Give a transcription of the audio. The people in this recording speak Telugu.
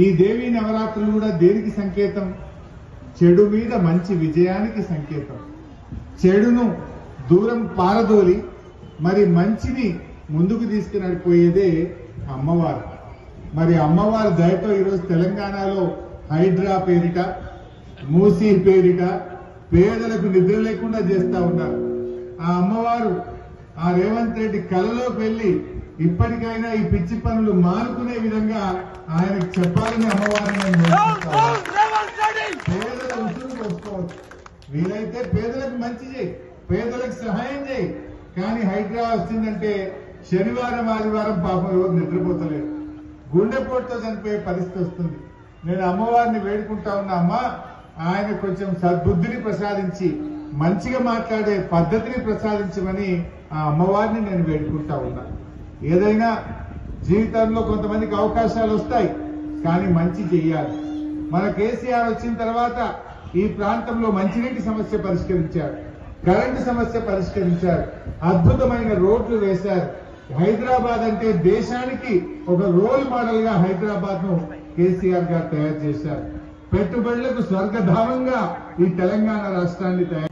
ఈ దేవీ నవరాత్రులు కూడా దేనికి సంకేతం? చెడు మీద మంచి విజయానికి సంకేతం. చెడును దూరం పారదోలి మరి మంచిని ముందుకు తీసుకునడిపోయేదే అమ్మవారు. మరి అమ్మవారి దయతో ఈరోజు తెలంగాణలో హైడ్రా పేరిట, మూసీ పేరిట పేదలకు నిద్ర లేకుండా చేస్తా ఉన్నారు. ఆ అమ్మవారు ఆ రేవంత్ రెడ్డి కలలోకి వెళ్లి ఇప్పటికైనా ఈ పిచ్చి పనులు మానుకునే విధంగా ఆయనకు చెప్పాలని అమ్మవారిని పేదల ఉసురు పోసుకోవచ్చు. వీలైతే పేదలకు మంచి చేయి, పేదలకు సహాయం చేయి. కానీ హైడ్రా వచ్చిందంటే శనివారం ఆదివారం పాపం ఎవరు నిద్రపోతలేరు, గుండెపోటుతో చనిపోయే పరిస్థితి వస్తుంది. నేను అమ్మవారిని వేడుకుంటా ఉన్నా, అమ్మా ఆయన కొంచెం సద్బుద్ధిని ప్రసాదించి మంచిగా మాట్లాడే పద్ధతిని ప్రసాదించమని ఆ అమ్మవారిని నేను వేడుకుంటా ఉన్నా. ఏదైనా జీవితంలో కొంతమందికి అవకాశాలు వస్తాయి, కానీ మంచి చెయ్యాలి. మన కేసీఆర్ వచ్చిన తర్వాత ఈ ప్రాంతంలో మంచినీటి సమస్య పరిష్కరించారు, కరెంటు సమస్య పరిష్కరించారు, అద్భుతమైన రోడ్లు వేశారు. హైదరాబాద్ అంటే దేశానికి ఒక రోల్ మోడల్ గా హైదరాబాద్ ను కేసీఆర్ గారు తయారు చేశారు. పెట్టుబడులకు స్వర్గధామంగా ఈ తెలంగాణ రాష్ట్రాన్ని తయారు